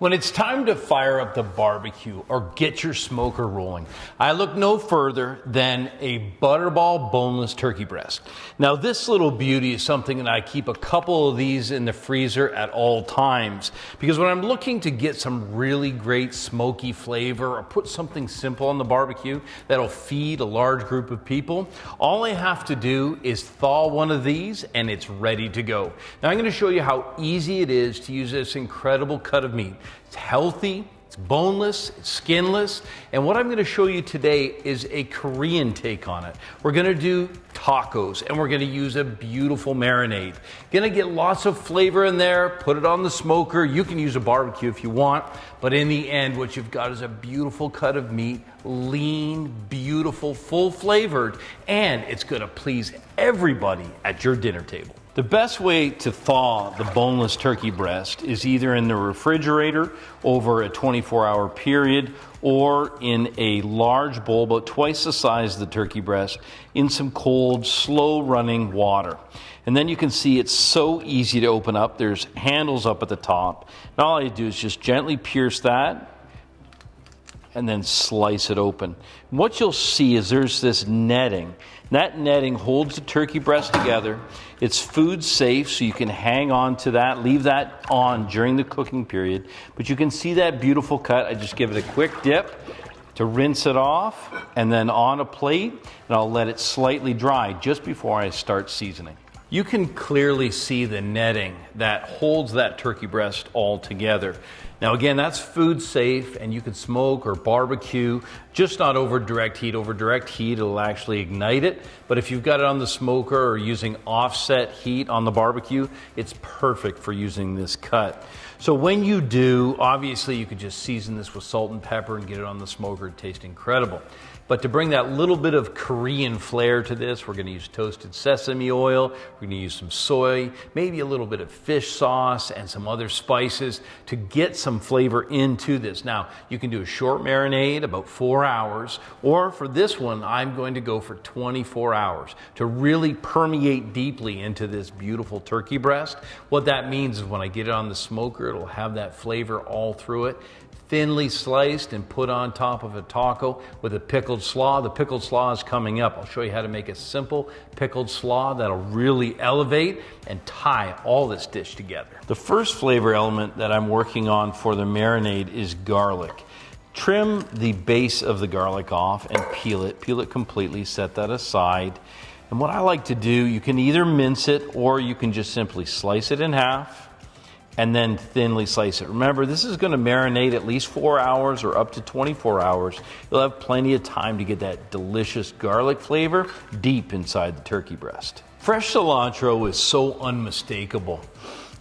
When it's time to fire up the barbecue or get your smoker rolling, I look no further than a Butterball boneless turkey breast. Now this little beauty is something that I keep a couple of these in the freezer at all times, because when I'm looking to get some really great smoky flavor or put something simple on the barbecue that'll feed a large group of people, all I have to do is thaw one of these and it's ready to go. Now I'm going to show you how easy it is to use this incredible cut of meat. It's healthy, it's boneless, it's skinless, and what I'm going to show you today is a Korean take on it. We're going to do tacos, and we're going to use a beautiful marinade. Going to get lots of flavor in there, put it on the smoker. You can use a barbecue if you want, but in the end, what you've got is a beautiful cut of meat, lean, beautiful, full flavored, and it's going to please everybody at your dinner table. The best way to thaw the boneless turkey breast is either in the refrigerator over a 24-hour period or in a large bowl, about twice the size of the turkey breast, in some cold, slow-running water. And then you can see it's so easy to open up. There's handles up at the top. And all I do is just gently pierce that and then slice it open. And what you'll see is there's this netting. That netting holds the turkey breast together. It's food safe, so you can hang on to that, leave that on during the cooking period. But you can see that beautiful cut. I just give it a quick dip to rinse it off, and then on a plate, and I'll let it slightly dry just before I start seasoning. You can clearly see the netting that holds that turkey breast all together. Now again, that's food safe, and you can smoke or barbecue, just not over direct heat. Over direct heat, it'll actually ignite it. But if you've got it on the smoker or using offset heat on the barbecue, it's perfect for using this cut. So when you do, obviously you could just season this with salt and pepper and get it on the smoker. It tastes incredible. But to bring that little bit of Korean flair to this, we're going to use toasted sesame oil, we're going to use some soy, maybe a little bit of fish sauce and some other spices to get some flavor into this. Now, you can do a short marinade, about 4 hours, or for this one, I'm going to go for 24 hours to really permeate deeply into this beautiful turkey breast. What that means is when I get it on the smoker, it'll have that flavor all through it. Thinly sliced and put on top of a taco with a pickled slaw. The pickled slaw is coming up. I'll show you how to make a simple pickled slaw that'll really elevate and tie all this dish together. The first flavor element that I'm working on for the marinade is garlic. Trim the base of the garlic off and peel it completely, set that aside. And what I like to do, you can either mince it or you can just simply slice it in half and then thinly slice it. Remember, this is going to marinate at least 4 hours or up to 24 hours. You'll have plenty of time to get that delicious garlic flavor deep inside the turkey breast. Fresh cilantro is so unmistakable.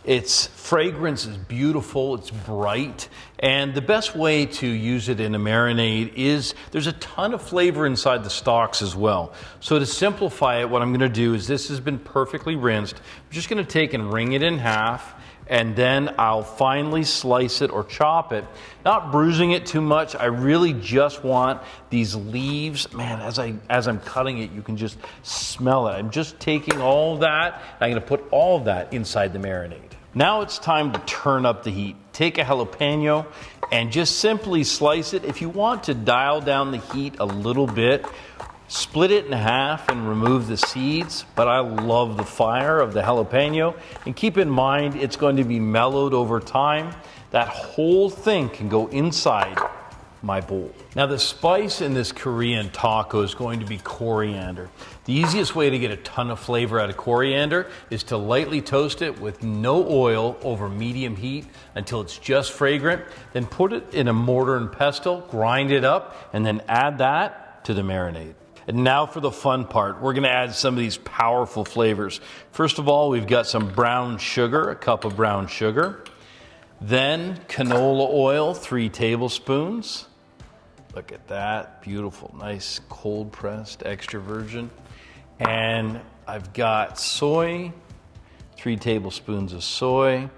Its fragrance is beautiful, it's bright, and the best way to use it in a marinade is there's a ton of flavor inside the stalks as well. So to simplify it, what I'm going to do is this has been perfectly rinsed. I'm just going to take and wring it in half, and then I'll finely slice it or chop it, not bruising it too much. I really just want these leaves. Man, as I'm cutting it, you can just smell it. I'm just taking all of that, and I'm going to put all of that inside the marinade. Now it's time to turn up the heat. Take a jalapeno and just simply slice it. If you want to dial down the heat a little bit, split it in half and remove the seeds, but I love the fire of the jalapeno. And keep in mind, it's going to be mellowed over time. That whole thing can go inside my bowl. Now the spice in this Korean taco is going to be coriander. The easiest way to get a ton of flavor out of coriander is to lightly toast it with no oil over medium heat until it's just fragrant. Then put it in a mortar and pestle, grind it up, and then add that to the marinade. And now for the fun part. We're going to add some of these powerful flavors. First of all, we've got some brown sugar, a cup of brown sugar. Then canola oil, 3 tablespoons. Look at that, beautiful, nice cold pressed extra virgin. And I've got soy, 3 tablespoons of soy.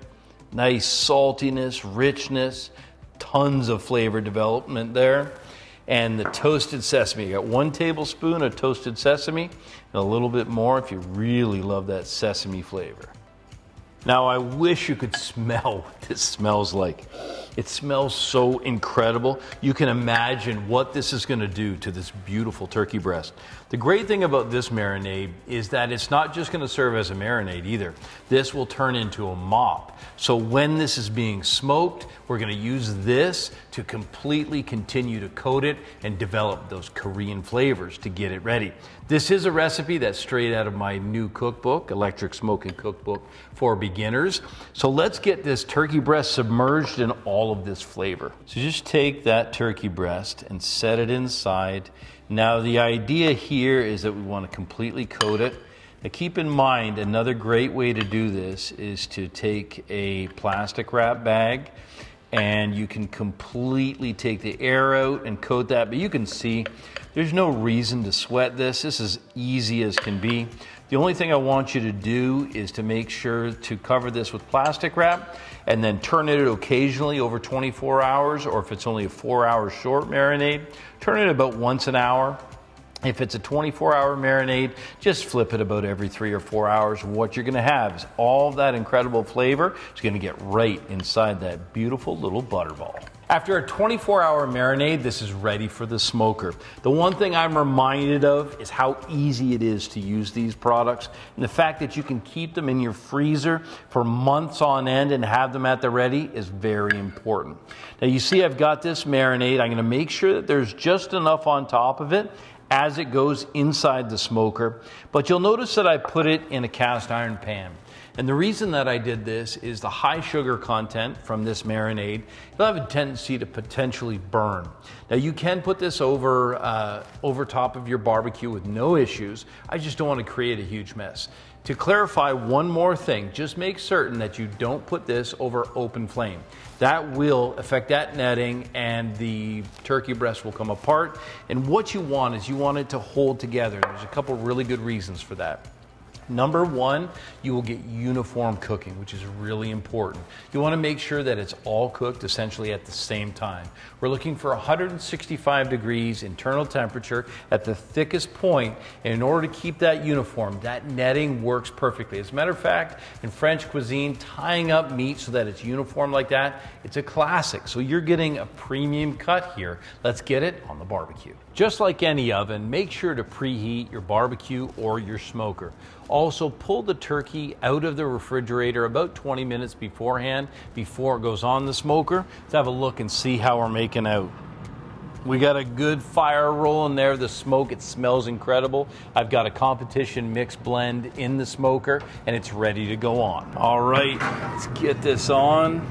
Nice saltiness, richness, tons of flavor development there. And the toasted sesame. You got 1 tablespoon of toasted sesame and a little bit more if you really love that sesame flavor. Now I wish you could smell what this smells like. It smells so incredible. You can imagine what this is going to do to this beautiful turkey breast. The great thing about this marinade is that it's not just going to serve as a marinade either. This will turn into a mop. So when this is being smoked, we're going to use this to completely continue to coat it and develop those Korean flavors to get it ready. This is a recipe that's straight out of my new cookbook, Electric Smoking Cookbook for Beginners. So let's get this turkey breast submerged in all of this flavor. So just take that turkey breast and set it inside. Now the idea here is that we want to completely coat it. Now keep in mind, another great way to do this is to take a plastic wrap bag and you can completely take the air out and coat that, but you can see there's no reason to sweat this. This is easy as can be. The only thing I want you to do is to make sure to cover this with plastic wrap and then turn it occasionally over 24 hours, or if it's only a 4-hour short marinade, turn it about once an hour. If it's a 24-hour marinade, just flip it about every 3 or 4 hours. What you're going to have is all that incredible flavor is going to get right inside that beautiful little butterball. After a 24-hour marinade, this is ready for the smoker. The one thing I'm reminded of is how easy it is to use these products, and the fact that you can keep them in your freezer for months on end and have them at the ready is very important. Now you see I've got this marinade. I'm going to make sure that there's just enough on top of it as it goes inside the smoker, but you'll notice that I put it in a cast iron pan. And the reason that I did this is the high sugar content from this marinade will have a tendency to potentially burn. Now you can put this over top of your barbecue with no issues. I just don't want to create a huge mess. To clarify one more thing, just make certain that you don't put this over open flame. That will affect that netting and the turkey breast will come apart. And what you want is you want it to hold together. There's a couple really good reasons for that. Number one, you will get uniform cooking, which is really important. You want to make sure that it's all cooked essentially at the same time. We're looking for 165 degrees internal temperature at the thickest point, and in order to keep that uniform, that netting works perfectly. As a matter of fact, in French cuisine, tying up meat so that it's uniform like that, it's a classic. So you're getting a premium cut here. Let's get it on the barbecue. Just like any oven, make sure to preheat your barbecue or your smoker. Also, pull the turkey out of the refrigerator about 20 minutes beforehand, before it goes on the smoker. Let's have a look and see how we're making out. We got a good fire rolling there. The smoke, it smells incredible. I've got a competition mix blend in the smoker and it's ready to go on. All right, let's get this on.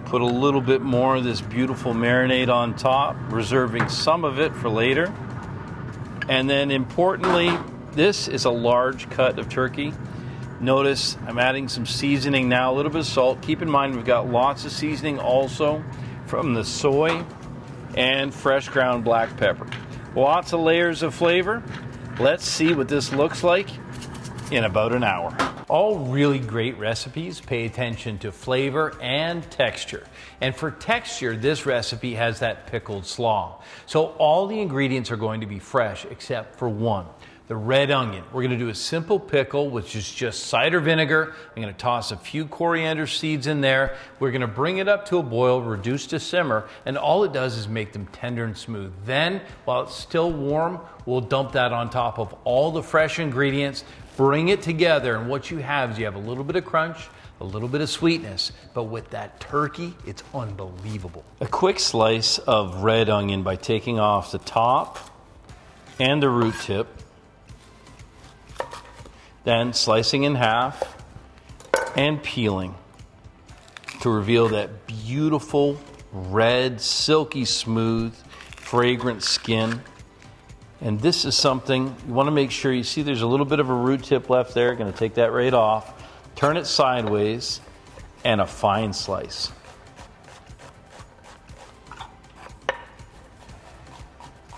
Put a little bit more of this beautiful marinade on top, reserving some of it for later. And then importantly, this is a large cut of turkey. Notice I'm adding some seasoning now, a little bit of salt. Keep in mind we've got lots of seasoning also from the soy and fresh ground black pepper. Lots of layers of flavor. Let's see what this looks like in about an hour. All really great recipes pay attention to flavor and texture. And for texture, this recipe has that pickled slaw. So all the ingredients are going to be fresh except for one. The red onion. We're going to do a simple pickle, which is just cider vinegar. I'm going to toss a few coriander seeds in there. We're going to bring it up to a boil, reduce to simmer, and all it does is make them tender and smooth. Then, while it's still warm, we'll dump that on top of all the fresh ingredients, bring it together, and what you have is you have a little bit of crunch, a little bit of sweetness, but with that turkey, it's unbelievable. A quick slice of red onion by taking off the top and the root tip. Then slicing in half and peeling to reveal that beautiful, red, silky smooth, fragrant skin. And this is something you want to make sure you see there's a little bit of a root tip left there. Going to take that right off. Turn it sideways and a fine slice.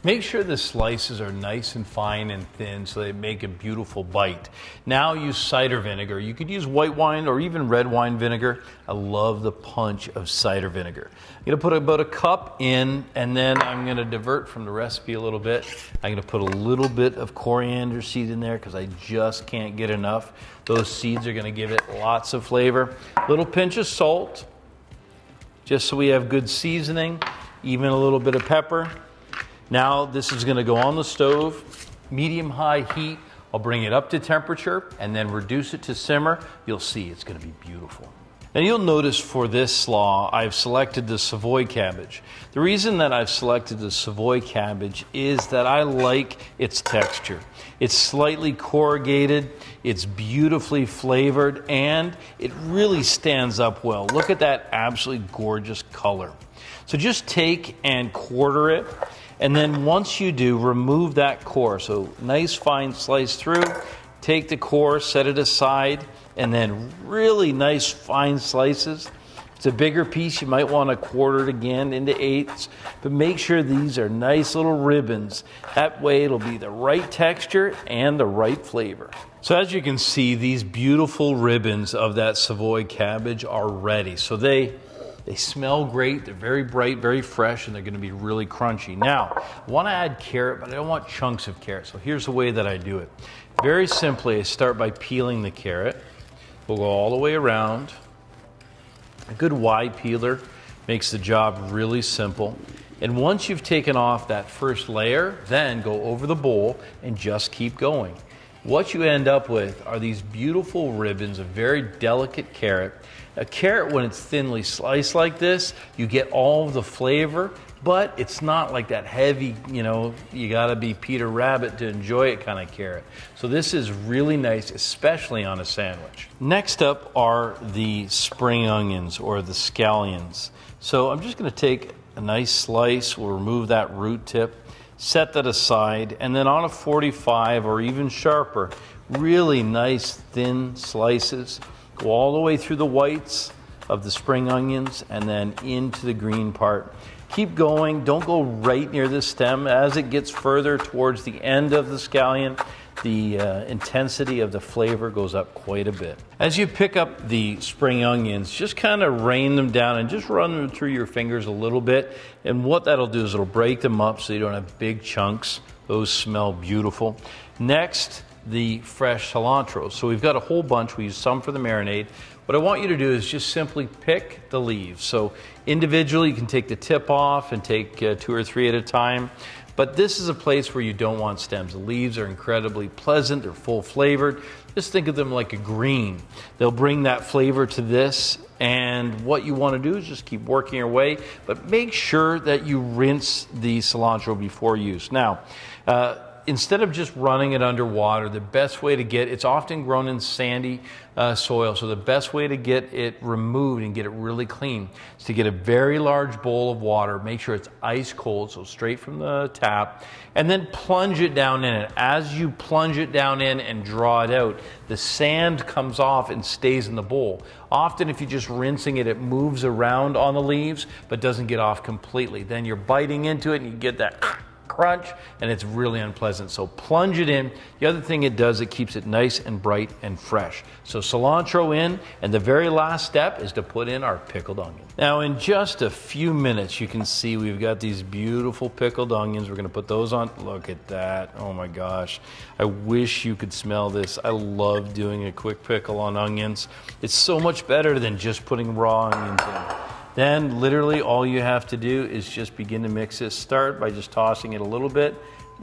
Make sure the slices are nice and fine and thin so they make a beautiful bite. Now use cider vinegar. You could use white wine or even red wine vinegar. I love the punch of cider vinegar. I'm going to put about a cup in, and then I'm going to divert from the recipe a little bit. I'm going to put a little bit of coriander seed in there because I just can't get enough. Those seeds are going to give it lots of flavor. A little pinch of salt, just so we have good seasoning, even a little bit of pepper. Now this is going to go on the stove, medium-high heat. I'll bring it up to temperature and then reduce it to simmer. You'll see it's going to be beautiful. Now you'll notice for this slaw, I've selected the Savoy cabbage. The reason that I've selected the Savoy cabbage is that I like its texture. It's slightly corrugated, it's beautifully flavored, and it really stands up well. Look at that absolutely gorgeous color. So just take and quarter it. And then once you do, remove that core. So nice fine slice through, take the core, set it aside, and then really nice fine slices. It's a bigger piece, you might want to quarter it again into eighths, but make sure these are nice little ribbons. That way it'll be the right texture and the right flavor. So as you can see, these beautiful ribbons of that Savoy cabbage are ready. So they smell great, they're very bright, very fresh, and they're going to be really crunchy. Now, I want to add carrot, but I don't want chunks of carrot. So here's the way that I do it. Very simply, I start by peeling the carrot. We'll go all the way around. A good wide peeler makes the job really simple. And once you've taken off that first layer, then go over the bowl and just keep going. What you end up with are these beautiful ribbons of very delicate carrot. A carrot, when it's thinly sliced like this, you get all of the flavor, but it's not like that heavy, you gotta be Peter Rabbit to enjoy it kind of carrot. So this is really nice, especially on a sandwich. Next up are the spring onions or the scallions. So I'm just gonna take a nice slice, we'll remove that root tip, set that aside, and then on a 45 or even sharper, really nice thin slices. Go all the way through the whites of the spring onions and then into the green part. Keep going, don't go right near the stem. As it gets further towards the end of the scallion, the intensity of the flavor goes up quite a bit. As you pick up the spring onions, just kind of rain them down and just run them through your fingers a little bit. And what that'll do is it'll break them up so you don't have big chunks. Those smell beautiful. Next, the fresh cilantro. So we've got a whole bunch. We use some for the marinade. What I want you to do is just simply pick the leaves. So individually, you can take the tip off and take 2 or 3 at a time. But this is a place where you don't want stems. The leaves are incredibly pleasant. They're full flavored. Just think of them like a green. They'll bring that flavor to this. And what you want to do is just keep working your way. But make sure that you rinse the cilantro before use. Now, instead of just running it underwater, the best way to it's often grown in sandy soil, so the best way to get it removed and get it really clean is to get a very large bowl of water, make sure it's ice cold, so straight from the tap, and then plunge it down in it. As you plunge it down in and draw it out, the sand comes off and stays in the bowl. Often if you're just rinsing it, it moves around on the leaves, but doesn't get off completely. Then you're biting into it and you get that crunch, and it's really unpleasant. So plunge it in. The other thing it does, it keeps it nice and bright and fresh. So cilantro in, and the very last step is to put in our pickled onion. Now in just a few minutes, you can see we've got these beautiful pickled onions. We're going to put those on. Look at that. Oh my gosh. I wish you could smell this. I love doing a quick pickle on onions. It's so much better than just putting raw onions in. Then literally all you have to do is just begin to mix this. Start by just tossing it a little bit.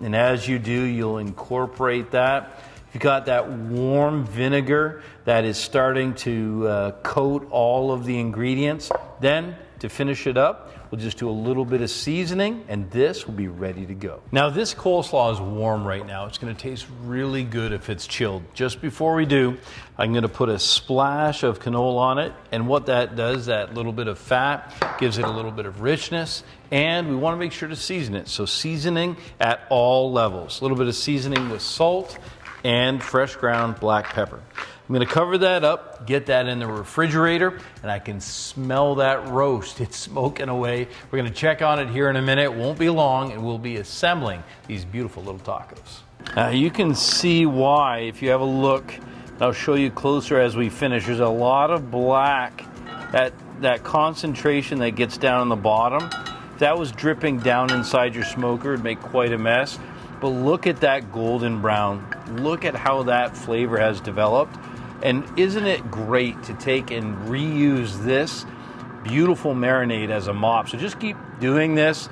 And as you do, you'll incorporate that. You've got that warm vinegar that is starting to coat all of the ingredients. Then to finish it up, we'll just do a little bit of seasoning and this will be ready to go. Now this coleslaw is warm right now. It's going to taste really good if it's chilled. Just before we do, I'm going to put a splash of canola on it, and what that does, that little bit of fat gives it a little bit of richness, and we want to make sure to season it. So seasoning at all levels. A little bit of seasoning with salt and fresh ground black pepper. I'm going to cover that up, get that in the refrigerator, and I can smell that roast. It's smoking away. We're going to check on it here in a minute. It won't be long, and we'll be assembling these beautiful little tacos. You can see why if you have a look. I'll show you closer as we finish. There's a lot of black, that concentration that gets down on the bottom. If that was dripping down inside your smoker, it'd make quite a mess. But look at that golden brown. Look at how that flavor has developed. And isn't it great to take and reuse this beautiful marinade as a mop? So just keep doing this.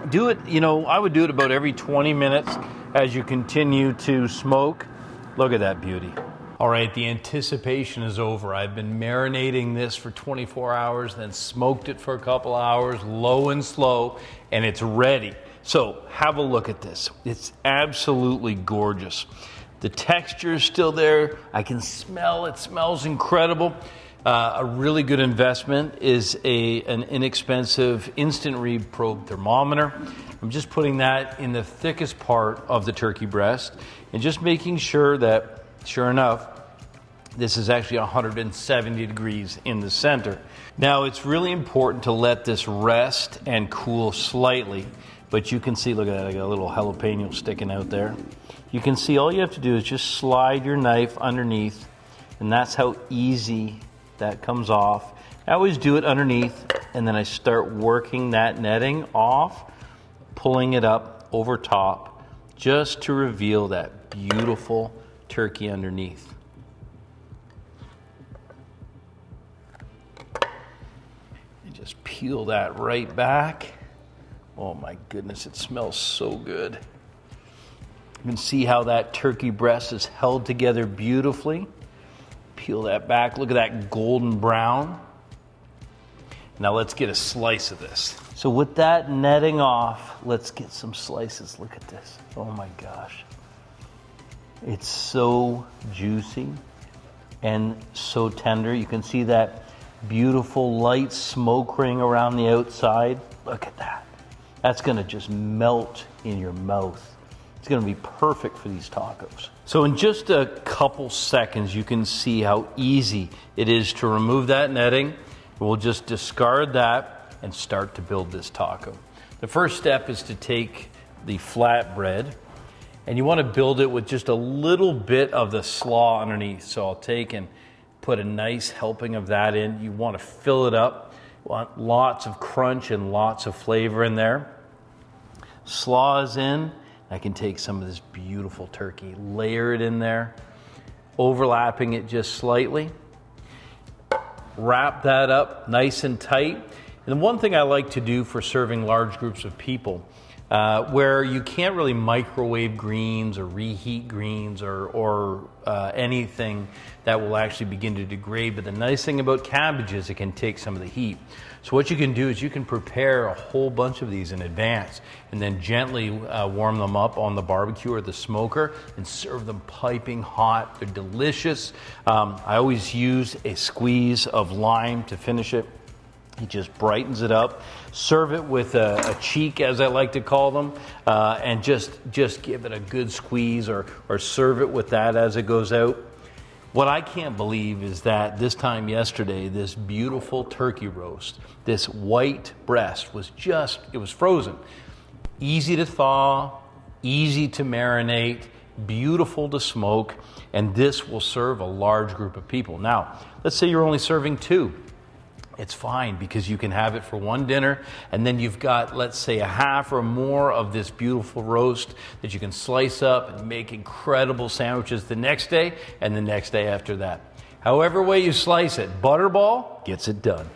Do it, I would do it about every 20 minutes as you continue to smoke. Look at that beauty. All right, the anticipation is over. I've been marinating this for 24 hours, then smoked it for a couple hours, low and slow, and it's ready. So have a look at this. It's absolutely gorgeous. The texture is still there. I can smell it. Smells incredible. A really good investment is an inexpensive instant read probe thermometer. I'm just putting that in the thickest part of the turkey breast and just making sure that, sure enough, this is actually 170 degrees in the center. Now, it's really important to let this rest and cool slightly, but you can see, look at that, I got a little jalapeno sticking out there. You can see all you have to do is just slide your knife underneath, and that's how easy that comes off. I always do it underneath, and then I start working that netting off, pulling it up over top, just to reveal that beautiful turkey underneath. And just peel that right back. Oh my goodness, it smells so good. You can see how that turkey breast is held together beautifully. Peel that back. Look at that golden brown. Now let's get a slice of this. So with that netting off, let's get some slices. Look at this. Oh my gosh. It's so juicy and so tender. You can see that beautiful light smoke ring around the outside. Look at that. That's going to just melt in your mouth. It's going to be perfect for these tacos. So in just a couple seconds, you can see how easy it is to remove that netting. We'll just discard that and start to build this taco. The first step is to take the flatbread, and you want to build it with just a little bit of the slaw underneath. So I'll take and put a nice helping of that in. You want to fill it up. You want lots of crunch and lots of flavor in there. Slaw is in. I can take some of this beautiful turkey, layer it in there, overlapping it just slightly. Wrap that up nice and tight. And one thing I like to do for serving large groups of people, where you can't really microwave greens or reheat greens or anything that will actually begin to degrade. But the nice thing about cabbage is it can take some of the heat. So what you can do is you can prepare a whole bunch of these in advance and then gently warm them up on the barbecue or the smoker and serve them piping hot. They're delicious. I always use a squeeze of lime to finish it. It just brightens it up. Serve it with a cheek, as I like to call them, and just give it a good squeeze or serve it with that as it goes out. What I can't believe is that this time yesterday, this beautiful turkey roast, this white breast it was frozen. Easy to thaw, easy to marinate, beautiful to smoke, and this will serve a large group of people. Now, let's say you're only serving 2. It's fine because you can have it for one dinner, and then you've got, let's say, a half or more of this beautiful roast that you can slice up and make incredible sandwiches the next day and the next day after that. However way you slice it, Butterball gets it done.